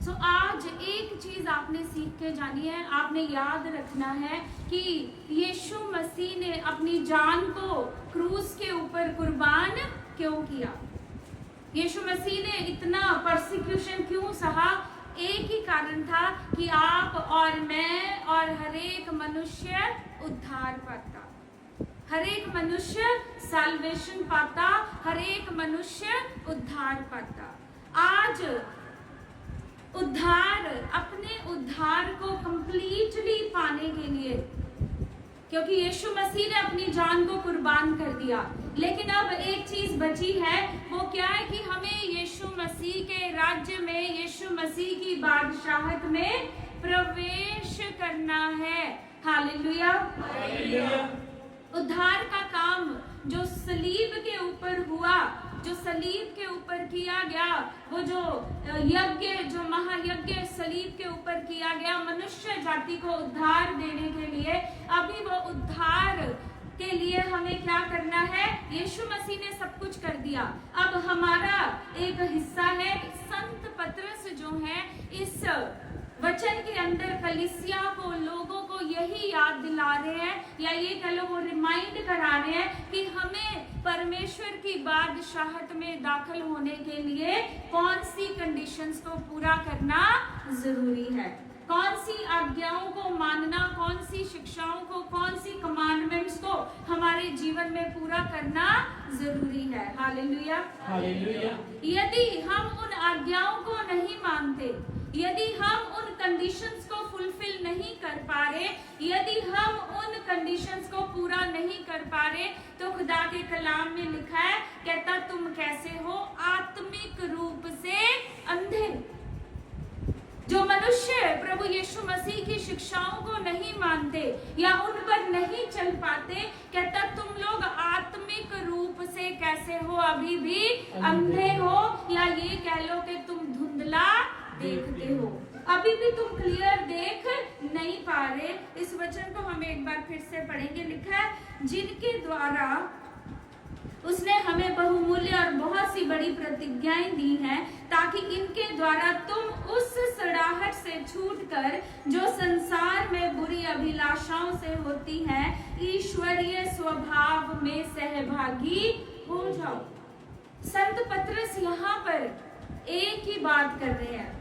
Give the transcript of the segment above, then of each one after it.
आज एक चीज आपने सीख के जानी है, आपने याद रखना है कि यीशु मसीह ने अपनी जान को क्रूस के ऊपर कुर्बान क्यों किया। यीशु मसीह ने इतना परसिक्यूशन क्यों सहा। एक ही कारण था कि आप और मैं और हर एक मनुष्य उद्धार पाता, हर एक मनुष्य सैल्वेशन पाता, हर एक मनुष्य उद्धार पाता। आज उद्धार, अपने उद्धार को कंप्लीटली पाने के लिए, क्योंकि यीशु मसीह ने अपनी जान को कुर्बान कर दिया, लेकिन अब एक चीज बची है। वो क्या है कि हमें यीशु मसीह के राज्य में, यीशु मसीह की बादशाहत में प्रवेश करना है। हालेलुया। उद्धार का काम जो सलीब के ऊपर हुआ, जो सलीब के ऊपर किया गया, वो जो यज्ञ, जो महायज्ञ सलीब के ऊपर किया गया मनुष्य जाति को उद्धार देने के लिए, अभी वो उद्धार के लिए हमें क्या करना है। यीशु मसीह ने सब कुछ कर दिया। अब हमारा एक हिस्सा है, संत पतरस जो है इस वचन के अंदर कलीसिया को, लोगों को यही याद दिला रहे हैं, या ये कह लो वो रिमाइंड करा रहे हैं कि हमें परमेश्वर की बादशाहत में दाखिल होने के लिए कौन सी कंडीशंस को पूरा करना जरूरी है, कौन सी आज्ञाओं को मानना, कौन सी शिक्षाओं को, कौन सी कमांडमेंट्स को हमारे जीवन में पूरा करना जरूरी है। Hallelujah, hallelujah. यदि हम उन आज्ञाओं को नहीं मानते, यदि हम उन कंडीशंस को फुलफिल नहीं कर पा रहे, यदि हम उन कंडीशंस को पूरा नहीं कर पा रहे, तो खुदा के कलाम में लिखा है, कहता तुम कैसे हो आत्मिक रूप से अंधे। जो मनुष्य प्रभु यीशु मसीह की शिक्षाओं को नहीं मानते या उन पर नहीं चल पाते, कहता तुम लोग आत्मिक रूप से कैसे हो, अभी भी अंधे हो, या ये कह लो कि तुम धुंधला देखते हो, अभी भी तुम क्लियर देख नहीं पा रहे। इस वचन को हम एक बार फिर से पढ़ेंगे। लिखा है, जिनके द्वारा उसने हमें बहुमूल्य और बहुत सी बड़ी प्रतिज्ञाएं दी हैं, ताकि इनके द्वारा तुम उस सड़ाहट से छूटकर जो संसार में बुरी अभिलाषाओं से होती है, ईश्वरीय स्वभाव में सहभागी हो जाओ। संत पतरस यहाँ पर एक ही बात कर रहे हैं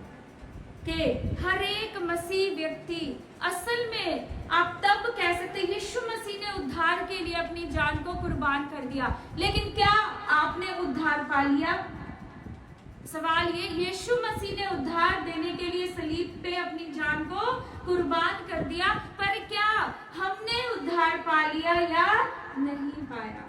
कि हर एक मसीह व्यक्ति, असल में आप तब कह सकते यीशु मसीह ने उद्धार के लिए अपनी जान को कुर्बान कर दिया, लेकिन क्या आपने उद्धार पा लिया? सवाल ये, यीशु मसीह ने उद्धार देने के लिए सलीब पे अपनी जान को कुर्बान कर दिया, पर क्या हमने उद्धार पा लिया या नहीं पाया?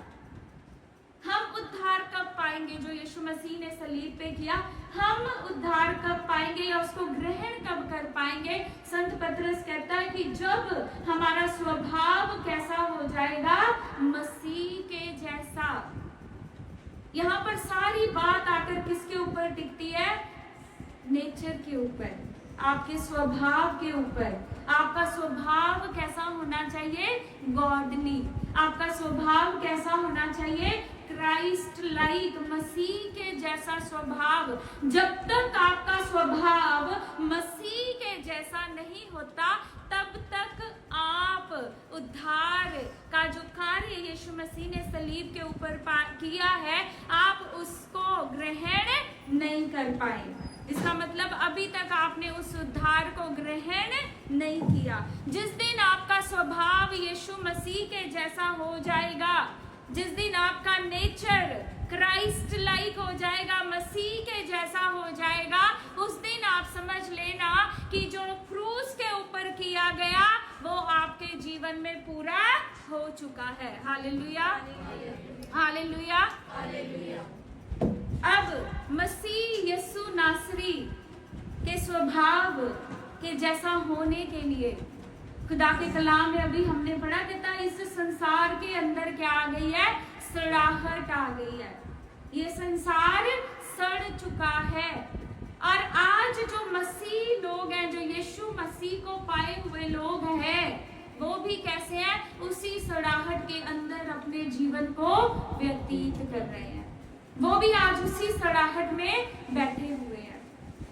हम उद्धार कब पाएंगे जो यीशु मसीह ने सलीब पे किया? हम उद्धार कब पाएंगे या उसको ग्रहण कब कर पाएंगे? संत पतरस कहता है कि जब हमारा स्वभाव कैसा हो जाएगा, मसीह के जैसा। यहाँ पर सारी बात आकर किसके ऊपर टिकती है? नेचर के ऊपर, आपके स्वभाव के ऊपर। आपका स्वभाव कैसा होना चाहिए? गॉडली। आपका स्वभाव कैसा होना चाहिए? क्राइस्ट लाइक, मसीह के जैसा स्वभाव। जब तक आपका स्वभाव मसीह के जैसा नहीं होता, तब तक आप उद्धार का जो कार्य यीशु मसीह ने सलीब के ऊपर किया है, आप उसको ग्रहण नहीं कर पाए। इसका मतलब अभी तक आपने उस उद्धार को ग्रहण नहीं किया। जिस दिन आपका स्वभाव यीशु मसीह के जैसा हो जाएगा, जिस दिन आपका नेचर क्राइस्ट लाइक हो जाएगा, मसीह के जैसा हो जाएगा, उस दिन आप समझ लेना कि जो क्रूस के ऊपर किया गया वो आपके जीवन में पूरा हो चुका है। Hallelujah, hallelujah, hallelujah. अब मसीह यीशु नासरी के स्वभाव के जैसा होने के लिए खुदा के कलाम में अभी हमने पढ़ा, कहता इस संसार के अंदर क्या आ गई है? सड़ाहट आ गई है। ये संसार सड़ चुका है। और आज जो मसीह लोग हैं, जो यीशु मसीह को पाए हुए लोग हैं, वो भी कैसे हैं? उसी सड़ाहट के अंदर अपने जीवन को व्यतीत कर रहे हैं। वो भी आज उसी सड़ाहट में बैठे हुए हैं।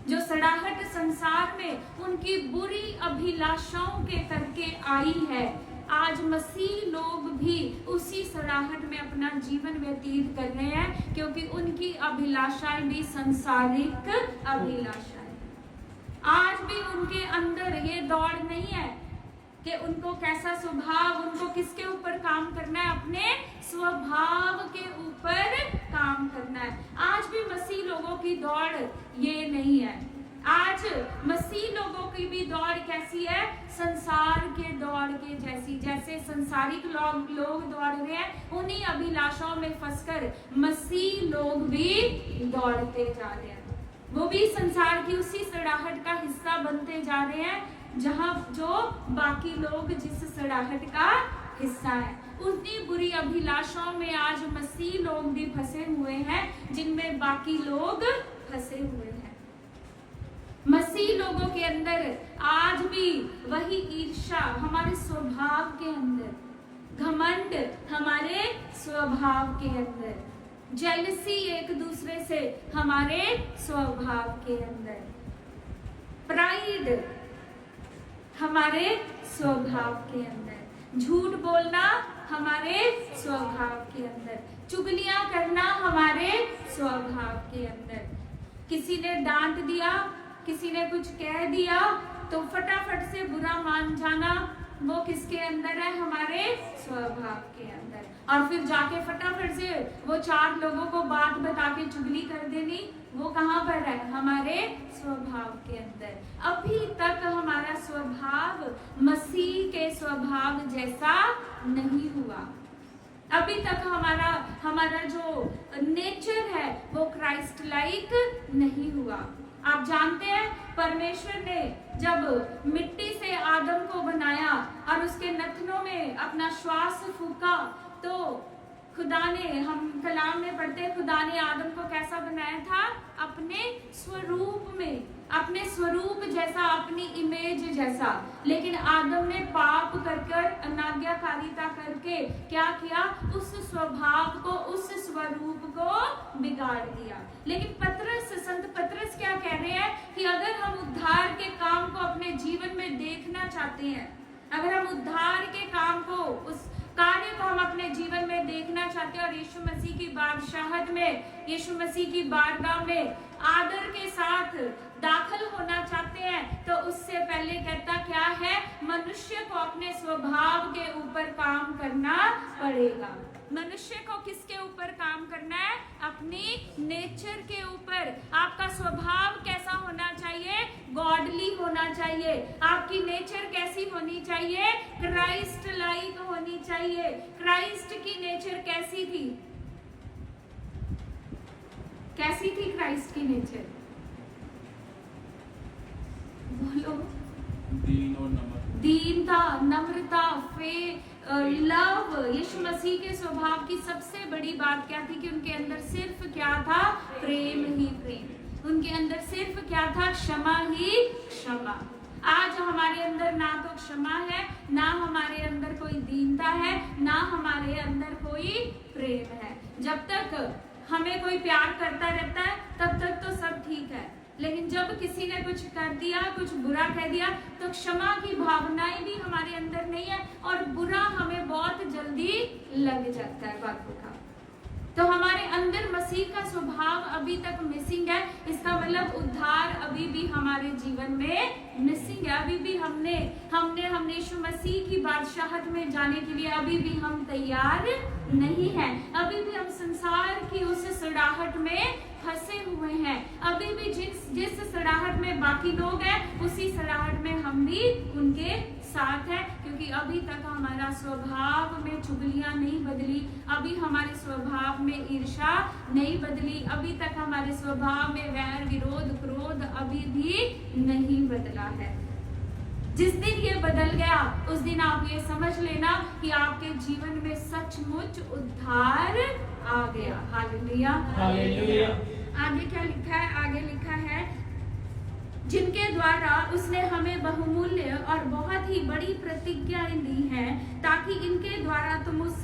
जो सड़ाहट संसार में उनकी बुरी अभिलाषाओं के करके आई है, आज मसीह लोग भी उसी सड़ाहट में अपना जीवन व्यतीत कर रहे हैं, क्योंकि उनकी अभिलाषाएं भी संसारिक अभिलाषाएं। आज भी उनके अंदर ये दौड़ नहीं है कि उनको कैसा स्वभाव, उनको किसके ऊपर काम करना है, अपने स्वभाव के ऊपर काम करना है। आज भी मसीह लोगों की दौड़ ये नहीं है। आज मसीह लोगों की भी दौड़ कैसी है? संसार के दौड़ के जैसी। जैसे संसारिक लोग दौड़ रहे हैं, उन्हीं अभिलाषाओं में फंसकर मसीह लोग भी दौड़ते जा रहे हैं। वो भी संसार की उसी सड़ाहट का हिस्सा बनते जा रहे हैं, जहां जो बाकी लोग जिस सड़ाहट का हिस्सा है, उतनी बुरी अभिलाषाओं में आज मसीह लोग भी फंसे हुए हैं, जिनमें बाकी लोग फंसे हुए हैं। मसीह लोगों के अंदर आज भी वही ईर्ष्या हमारे स्वभाव के अंदर, घमंड हमारे स्वभाव के अंदर, जेलसी एक दूसरे से हमारे स्वभाव के अंदर, प्राइड हमारे स्वभाव के अंदर, झूठ बोलना हमारे स्वभाव के अंदर, चुगलियां करना हमारे स्वभाव के अंदर। किसी ने डांट दिया, किसी ने कुछ कह दिया तो फटाफट से बुरा मान जाना, वो किसके अंदर है? हमारे स्वभाव के अंदर। और फिर जाके फटाफट से वो 4 लोगों को बात बता के चुगली कर देनी, वो कहाँ पर है? हमारे स्वभाव के अंदर। अभी तक हमारा स्वभाव मसीह के स्वभाव जैसा नहीं हुआ। अभी तक हमारा जो नेचर है वो क्राइस्ट लाइक नहीं हुआ। आप जानते हैं, परमेश्वर ने जब मिट्टी से आदम को बनाया और उसके नथनों में अपना श्वास फूका, तो खुदा ने, हम कलाम में पढ़ते हैं, खुदा ने आदम को कैसा बनाया था? अपने स्वरूप में, अपने स्वरूप जैसा, अपनी इमेज जैसा। लेकिन आदम ने पाप कर अनाज्ञाकारिता करके क्या किया? उस स्वभाव को, उस स्वरूप को बिगाड़ दिया। लेकिन संत पतरस क्या कह रहे हैं कि अगर हम उद्धार के काम को अपने जीवन में देखना चाहते हैं, अगर हम उद्धार के काम को, उस कार्य को हम अपने जीवन में देखना चाहते हैं और यीशु मसीह की बादशाहत में, यीशु मसीह की बारगाह में आदर के साथ दाखिल होना चाहते हैं, तो उससे पहले कहता क्या है? मनुष्य को अपने स्वभाव के ऊपर काम करना पड़ेगा। मनुष्य को किसके ऊपर काम करना है? अपनी नेचर के ऊपर। आपका स्वभाव कैसा होना चाहिए? गॉडली होना चाहिए। आपकी नेचर कैसी होनी चाहिए? क्राइस्ट लाइक होनी चाहिए। क्राइस्ट की नेचर कैसी थी? कैसी थी क्राइस्ट की नेचर? बोलो। दीनता, नम्रता, लव। यीशु मसीह के स्वभाव की सबसे बड़ी बात क्या थी? कि उनके अंदर सिर्फ क्या था? प्रेम ही प्रेम। उनके अंदर सिर्फ क्या था? क्षमा ही क्षमा। आज हमारे अंदर ना तो क्षमा है, ना हमारे अंदर कोई दीनता है, ना हमारे अंदर कोई प्रेम है। जब तक हमें कोई प्यार करता रहता है तब तक तो सब ठीक है, लेकिन जब किसी ने कुछ कर दिया, कुछ बुरा कह दिया, तो क्षमा की भावनाएं भी हमारे अंदर नहीं है और बुरा हमें बहुत जल्दी लग जाता है बातों का। तो हमारे अंदर मसीह का स्वभाव अभी तक मिसिंग है। इसका मतलब उद्धार अभी भी हमारे जीवन में मिसिंग है। अभी भी हमने यीशु मसीह की बादशाहत में जाने के लिए अभी भी हम तैयार नहीं हैं। अभी भी हम संसार की उस सड़ाहट में फंसे हुए हैं। अभी भी जिस सड़ाहट में बाकी लोग हैं, उसी सड़ाहट में हम भी उनके साथ हैं, क्योंकि अभी तक हमारा स्वभाव में चुगलियां नहीं बदली, अभी हमारे स्वभाव में ईर्ष्या नहीं बदली, अभी तक हमारे स्वभाव में वैर, विरोध, क्रोध अभी भी नहीं बदला है। जिस दिन ये बदल गया, उस दिन आप ये समझ लेना कि आपके जीवन में सचमुच उद्धार आ गया। Hallelujah, hallelujah. आगे क्या लिखा है? आगे लिखा है जिनके द्वारा उसने हमें बहुमूल्य और बहुत ही बड़ी प्रतिज्ञाएं दी हैं, ताकि इनके द्वारा तुम उस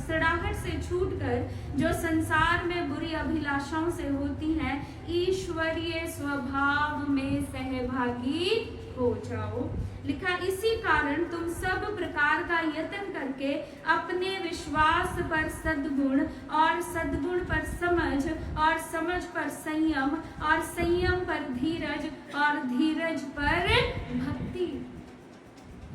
सड़ाहट से छूटकर जो संसार में बुरी अभिलाषाओं से होती हैं, ईश्वरीय स्वभाव में सहभागी हो जाओ। लिखा, इसी कारण तुम सब प्रकार का यत्न करके अपने विश्वास पर सद्गुण, और सद्गुण पर समझ, और समझ पर संयम, और संयम पर धीरज, और धीरज पर भक्ति।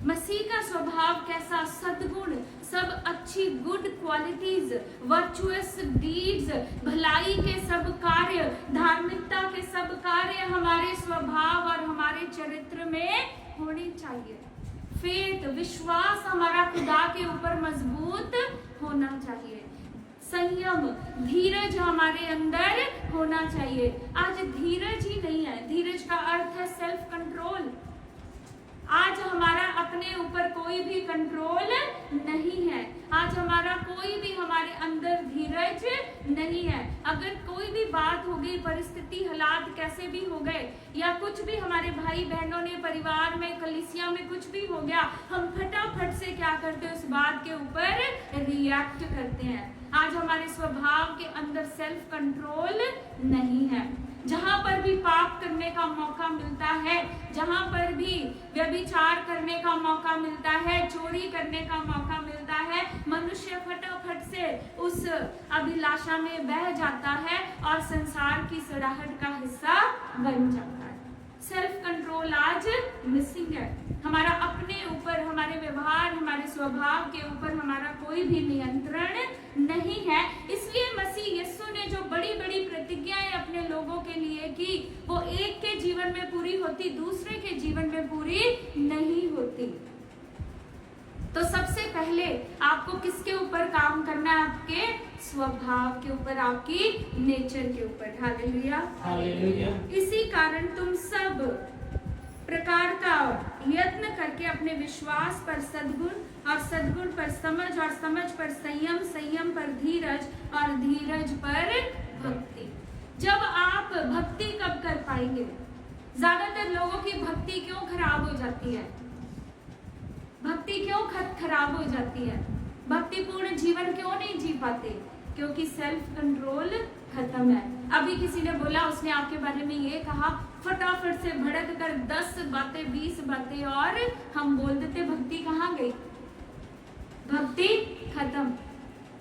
मसीह का स्वभाव कैसा? सद्गुण, सब अच्छी गुड क्वालिटीज, वर्चुअस डीड्स, भलाई के सब कार्य, धार्मिकता के सब कार्य हमारे स्वभाव और हमारे चरित्र में होने चाहिए। फेथ, विश्वास हमारा खुदा के ऊपर मजबूत होना चाहिए। संयम, धीरज हमारे अंदर होना चाहिए। आज धीरज ही नहीं है। धीरज का अर्थ है सेल्फ कंट्रोल। आज हमारा अपने ऊपर कोई भी कंट्रोल नहीं है। आज हमारा कोई भी हमारे अंदर धीरज नहीं है। अगर कोई भी बात हो गई, परिस्थिति, हालात कैसे भी हो गए, या कुछ भी हमारे भाई बहनों ने, परिवार में, कलीसिया में कुछ भी हो गया, हम फटाफट से क्या करते हैं? उस बात के ऊपर रिएक्ट करते हैं। आज हमारे स्वभाव के अंदर सेल्फ कंट्रोल नहीं है। जहां पर भी पाप करने का मौका मिलता है, जहां पर भी व्यभिचार करने का मौका मिलता है, चोरी करने का मौका मिलता है, मनुष्य फटाफट से उस अभिलाषा में बह जाता है और संसार की सड़ाहट का हिस्सा बन जाता है। सेल्फ कंट्रोल आज मिसिंग है। हमारा अपने ऊपर, हमारे व्यवहार, हमारे स्वभाव के ऊपर हमारा कोई भी नियंत्रण नहीं है। इसलिए मसीह यीशु ने जो बड़ी बड़ी प्रतिज्ञाएं अपने लोगों के लिए की, वो एक के जीवन में पूरी होती, दूसरे के जीवन में पूरी नहीं होती। तो सबसे पहले आपको किसके ऊपर काम करना है? आपके स्वभाव के ऊपर, आपकी नेचर के ऊपर। Hallelujah, hallelujah. इसी कारण तुम सब प्रकार का यत्न करके अपने विश्वास पर सद्गुण, और सद्गुण पर समझ, और समझ पर संयम, संयम पर धीरज, और धीरज पर भक्ति। जब आप भक्ति कब कर पाएंगे? ज्यादातर लोगों की भक्ति क्यों खराब हो जाती है? भक्ति क्यों खराब हो जाती है? भक्तिपूर्ण जीवन क्यों नहीं जी पाते? क्योंकि सेल्फ कंट्रोल खत्म है। अभी किसी ने बोला, उसने आपके बारे में ये कहा, फटाफट से भड़क कर 10 बातें, 20 बातें, और हम बोल देते, भक्ति कहाँ गई? भक्ति खत्म,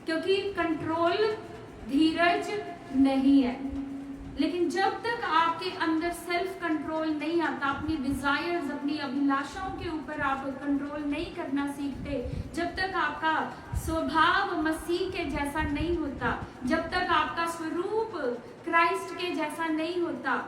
क्योंकि कंट्रोल, धीरज नहीं है। लेकिन जब तक आपके अंदर सेल्फ कंट्रोल नहीं आता, अपनी डिजायर्स, अपनी अभिलाषाओं के ऊपर आप कंट्रोल नहीं करना सीखते, जब तक आपका स्वभाव मसीह के जैसा नहीं होता, जब तक आपका स्वरूप क्राइस्ट के जैसा नहीं होता,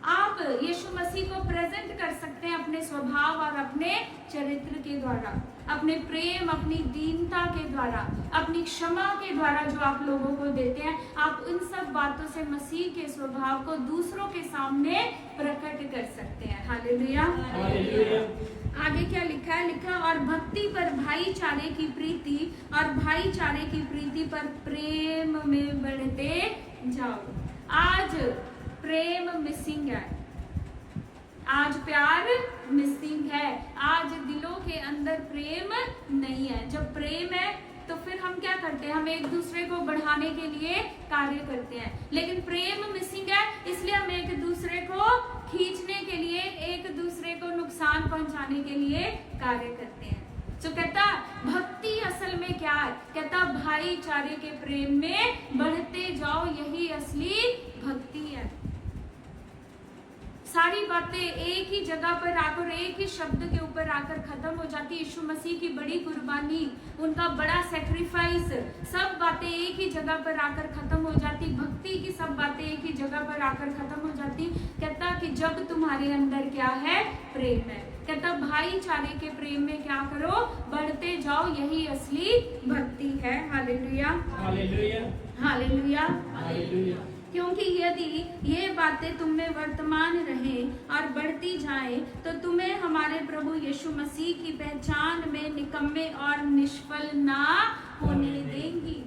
आप यीशु मसीह को प्रेजेंट कर सकते हैं अपने स्वभाव और अपने चरित्र के द्वारा, अपने प्रेम, अपनी दीनता के द्वारा, अपनी क्षमा के द्वारा जो आप लोगों को देते हैं। आप उन सब बातों से मसीह के स्वभाव को दूसरों के सामने प्रकट कर सकते हैं। Hallelujah, hallelujah. आगे क्या लिखा है? लिखा, और भक्ति पर भाईचारे की प्रीति, और भाईचारे की प्रीति पर प्रेम में बढ़ते जाओ। आज प्रेम मिसिंग है, आज प्यार मिसिंग है, आज दिलों के अंदर प्रेम नहीं है। जब प्रेम है तो फिर हम क्या करते हैं? हम एक दूसरे को बढ़ाने के लिए कार्य करते हैं। लेकिन प्रेम मिसिंग है, इसलिए हम एक दूसरे को खींचने के लिए, एक दूसरे को नुकसान पहुंचाने के लिए कार्य करते हैं। तो कहता भक्ति असल में क्या है? कहता भाईचारे के प्रेम में बढ़ते जाओ, यही असली भक्ति है। सारी बातें एक ही जगह पर आकर, एक ही शब्द के ऊपर आकर खत्म हो जाती। यीशु मसीह की बड़ी कुर्बानी, उनका बड़ा सैक्रिफाइस, सब बातें एक ही जगह पर आकर खत्म हो जाती। भक्ति की सब बातें एक ही जगह पर आकर खत्म हो जाती। कहता कि जब तुम्हारे अंदर क्या है? प्रेम है। कहता भाईचारे के प्रेम में क्या करो? बढ़ते जाओ, यही असली भक्ति है। Hallelujah, hallelujah, hallelujah, hallelujah. क्योंकि यदि ये बातें तुम में वर्तमान रहे और बढ़ती जाए, तो तुम्हें हमारे प्रभु यीशु मसीह की पहचान में निकम्मे और निष्फल ना होने देंगी।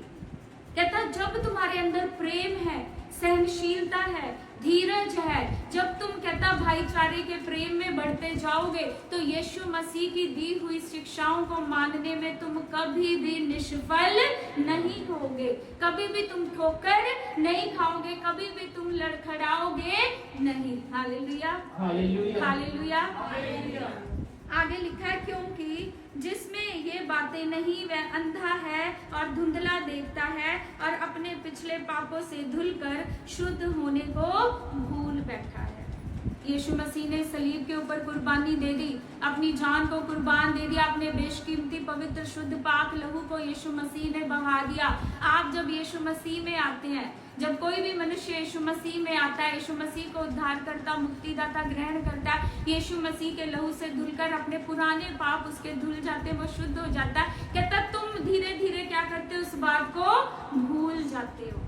कहता जब तुम्हारे अंदर प्रेम है, सहनशीलता है, धीरज है। जब तुम कहता भाईचारे के प्रेम में बढ़ते जाओगे तो यीशु मसीह की दी हुई शिक्षाओं को मानने में तुम कभी भी निष्फल नहीं होगे, कभी भी तुम ठोकर नहीं खाओगे, कभी भी तुम लड़खड़ाओगे नहीं। Hallelujah, hallelujah, hallelujah. आगे लिखा है, क्योंकि जिसमें ये बातें नहीं वह अंधा है और धुंधला देखता है और अपने पिछले पापों से धुलकर शुद्ध होने को भूल बैठा है। यीशु मसीह ने सलीब के ऊपर कुर्बानी दे दी, अपनी जान को कुर्बान दे दिया, अपने बेशकीमती पवित्र शुद्ध पाक लहू को यीशु मसीह ने बहा दिया। आप जब यीशु मसीह में आते हैं, जब कोई भी मनुष्य यीशु मसीह में आता है, यीशु मसीह को उद्धार करता, मुक्तिदाता ग्रहण करता है, यीशु मसीह के लहू से धुलकर अपने पुराने पाप उसके धुल जाते, वो शुद्ध हो जाता है। कहता तुम धीरे धीरे क्या करते हो, उस बात को भूल जाते हो।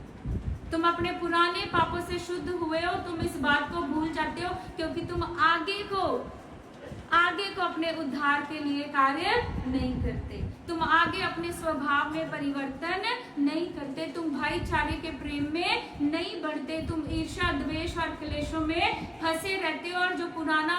तुम अपने पुराने पापों से शुद्ध हुए हो, तुम इस बात को भूल जाते हो, क्योंकि तुम आगे को अपने उद्धार के लिए कार्य नहीं करते, तुम आगे अपने स्वभाव में परिवर्तन नहीं करते, तुम भाईचारे के प्रेम में नहीं बढ़ते, तुम ईर्ष्या, द्वेष और क्लेशों में फंसे रहते हो, और जो पुराना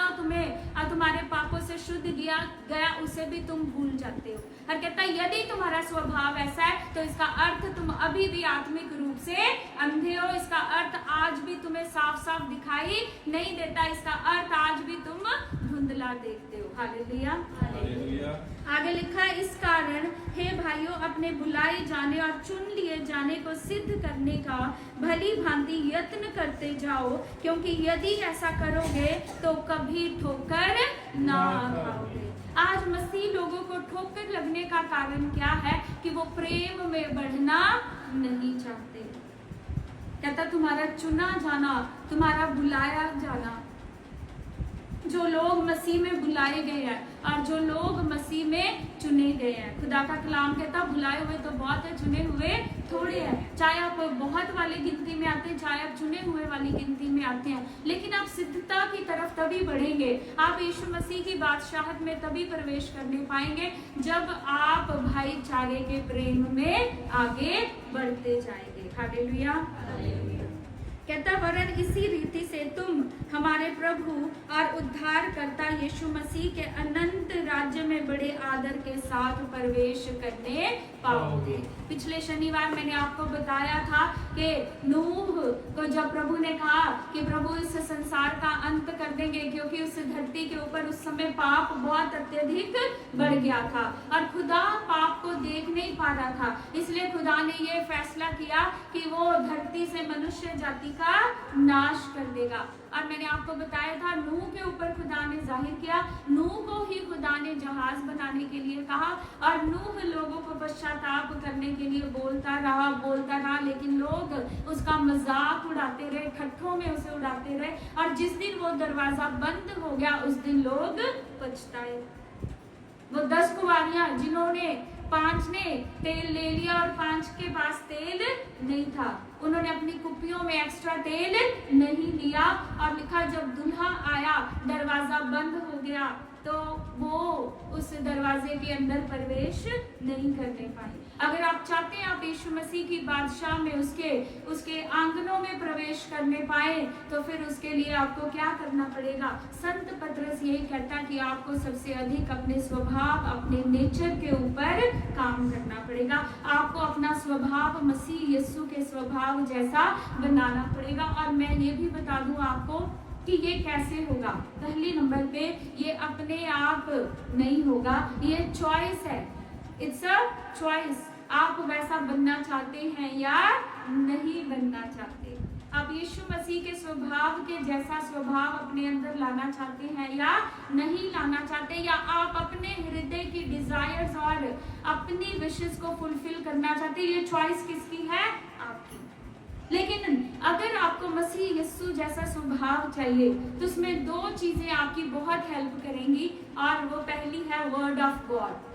तुम्हारे पापों से शुद्ध किया गया उसे भी तुम भूल जाते हो। और कहता है यदि तुम्हारा स्वभाव ऐसा है तो इसका अर्थ तुम अभी भी आत्मिक रूप से अंधे हो, इसका अर्थ आज भी तुम्हें साफ साफ दिखाई नहीं देता, इसका अर्थ आज भी तुम धुंधला देखते हो। Hallelujah, hallelujah. आगे लिखा है, इस कारण हे भाइयों अपने बुलाए जाने और चुन लिए जाने को सिद्ध करने का भली भांति यत्न करते जाओ, क्योंकि यदि ऐसा करोगे तो कभी ठोकर ना खाओगे। आज मसीह लोगों को ठोकर लगने का कारण क्या है कि वो प्रेम में बढ़ना नहीं चाहते। कहता तुम्हारा चुना जाना, तुम्हारा बुलाया जाना, जो लोग मसीह में बुलाए गए हैं और जो लोग मसीह में चुने गए हैं। खुदा का कलाम कहता बुलाए हुए तो बहुत है, चुने हुए थोड़े हैं। चाहे आप बहुत वाली गिनती में आते हैं, चाहे आप चुने हुए वाली गिनती में आते हैं, लेकिन आप सिद्धता की तरफ तभी बढ़ेंगे, आप यीशु मसीह की बादशाहत में तभी प्रवेश करने पाएंगे जब आप भाईचारे के प्रेम में आगे बढ़ते जाएंगे। Hallelujah, hallelujah. कहता वरन इसी रीति से तुम हमारे प्रभु और उद्धारकर्ता यीशु मसीह के अनंत राज्य में बड़े आदर के साथ प्रवेश करने पाओगे। पिछले शनिवार मैंने आपको बताया था कि नूह को जब प्रभु ने कहा कि प्रभु इस संसार का अंत कर देंगे, क्योंकि उस धरती के ऊपर उस समय पाप बहुत अत्यधिक बढ़ गया था और खुदा पाप को देख नहीं पा रहा था, इसलिए खुदा ने ये फैसला किया कि वो धरती से मनुष्य जाति का नाश कर देगा। और मैंने आपको बताया था नूह के ऊपर खुदा ने जाहिर किया, नूह को ही खुदा ने जहाज बनाने के लिए कहा और नूह लोगों को पश्चाताप करने के लिए बोलता रहा, लेकिन लोग उसका मजाक उड़ाते रहे, ठट्ठों में उसे उड़ाते रहे, और जिस दिन वो दरवाजा बंद हो गया उस दिन लोग पछताए। वो 10 कुंवारियां जिन्होंने 5 ने तेल ले लिया और 5 के पास तेल नहीं था, उन्होंने अपनी कुप्पियों में एक्स्ट्रा तेल नहीं लिया, और लिखा जब दूल्हा आया दरवाजा बंद हो गया तो वो उस दरवाजे के अंदर प्रवेश नहीं करने पाए। अगर आप चाहते हैं आप यीशु मसीह की बादशाह में उसके आंगनों में प्रवेश करने पाए तो फिर उसके लिए आपको क्या करना पड़ेगा। संत पतरस यही कहता कि आपको सबसे अधिक अपने स्वभाव, अपने नेचर के ऊपर काम करना पड़ेगा। आपको अपना स्वभाव मसीह यीशु के स्वभाव जैसा बनाना पड़ेगा। और मैं ये भी बता दूं आपको कि ये कैसे होगा। पहली नंबर पे ये अपने आप नहीं होगा, ये चॉइस है, इट्स अ चॉइस। आप वैसा बनना चाहते हैं या नहीं बनना चाहते, आप यीशु मसीह के स्वभाव के जैसा स्वभाव अपने अंदर लाना चाहते हैं या नहीं लाना चाहते, या आप अपने हृदय की डिजायर्स और अपनी विशेष को फुलफिल करना चाहते, ये चॉइस किसकी है, आपकी। लेकिन अगर आपको मसीह यीशु जैसा स्वभाव चाहिए तो उसमें 2 चीजें आपकी बहुत हेल्प करेंगी, और वो पहली है वर्ड ऑफ गॉड।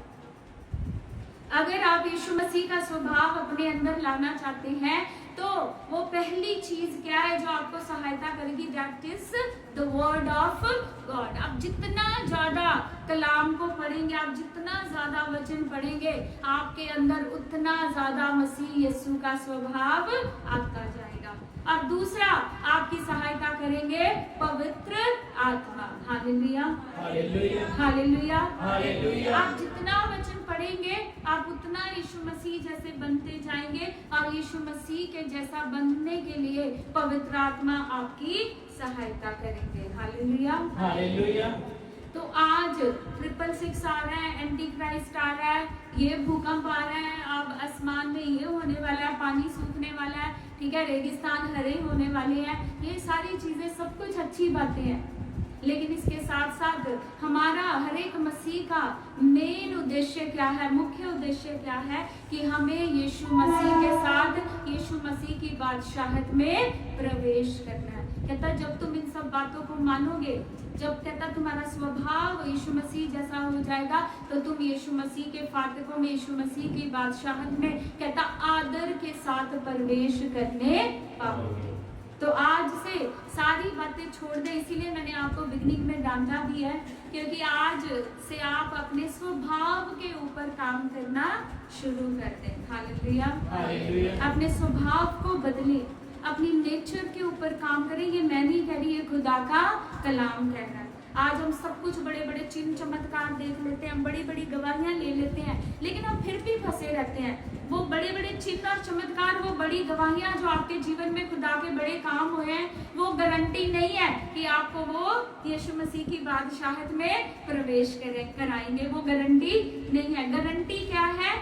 अगर आप यीशु मसीह का स्वभाव अपने अंदर लाना चाहते हैं तो वो पहली चीज क्या है जो आपको सहायता करेगी, that is the word of God. आप जितना ज्यादा कलाम को पढ़ेंगे, आप जितना ज्यादा वचन पढ़ेंगे, आपके अंदर उतना ज्यादा मसीह यीशु का स्वभाव आता जाएगा। और दूसरा आपकी सहायता करेंगे पवित्र आत्मा। Hallelujah, hallelujah, hallelujah, hallelujah. आप जितना वचन पढ़ेंगे आप उतना यीशु मसीह जैसे बनते जाएंगे और यीशु मसीह के जैसा बनने के लिए पवित्र आत्मा आपकी सहायता करेंगे। Hallelujah, hallelujah. तो आज 666 आ रहा है, एंटी क्राइस्ट आ रहा है, ये भूकंप आ रहा है, अब आसमान में ये होने वाला है, पानी सूखने वाला है, ठीक है, रेगिस्तान हरे होने वाले हैं, ये सारी चीजें सब कुछ अच्छी बातें हैं। लेकिन इसके साथ साथ हमारा हर एक मसीह का मेन उद्देश्य क्या है, मुख्य उद्देश्य क्या है कि हमें यीशु मसीह के साथ यीशु मसीह की बादशाहत में प्रवेश करना है। कहता जब तुम इन सब बातों को मानोगे, जब कहता तुम्हारा स्वभाव यीशु मसीह जैसा हो जाएगा, तो तुम यीशु मसीह के फाटकों में, यीशु मसीह की बादशाहत में कहता आदर के साथ प्रवेश करने पाओगे। तो आज से सारी बातें छोड़ दें, इसीलिए मैंने आपको बिगनिंग में डांटा भी है, क्योंकि आज से आप अपने स्वभाव के ऊपर काम करना शुरू कर दें। Hallelujah, hallelujah. अपने स्वभाव को बदलें, अपनी नेचर के ऊपर काम करें। ये मैं नहीं कह रही, ये खुदा का कलाम कह रहा है। आज हम सब कुछ बड़े बड़े चिन्ह चमत्कार देख लेते हैं, बड़ी बड़ी गवाहियां ले लेते हैं, लेकिन हम फिर भी फंसे रहते हैं। वो बड़े बड़े चिन्ह और चमत्कार, वो बड़ी गवाहियां जो आपके जीवन में खुदा के बड़े काम हुए हैं, वो गारंटी नहीं है कि आपको वो यीशु मसीह की बादशाहत में प्रवेश कराएंगे। वो गारंटी नहीं है। गारंटी क्या है?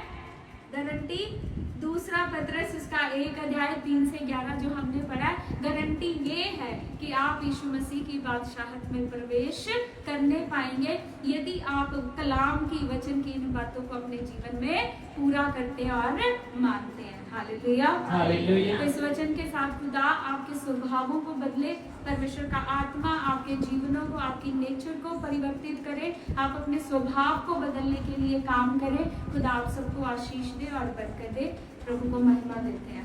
गारंटी दूसरा पत्रस इसका 1 अध्याय 3 से 11 जो हमने पढ़ा, गारंटी ये है कि आप यीशु मसीह की बादशाहत में प्रवेश करने पाएंगे यदि आप कलाम की, वचन की इन बातों को अपने जीवन में पूरा करते हैं और मानते हैं। Hallelujah, hallelujah. तो इस वचन के साथ खुदा आपके स्वभावों को बदले, परमेश्वर का आत्मा आपके जीवनों को, आपकी नेचर को परिवर्तित करे, आप अपने स्वभाव को बदलने के लिए काम करें। खुदा आप सबको आशीष दे और बरकत दे। प्रभु को महिमा देते हैं।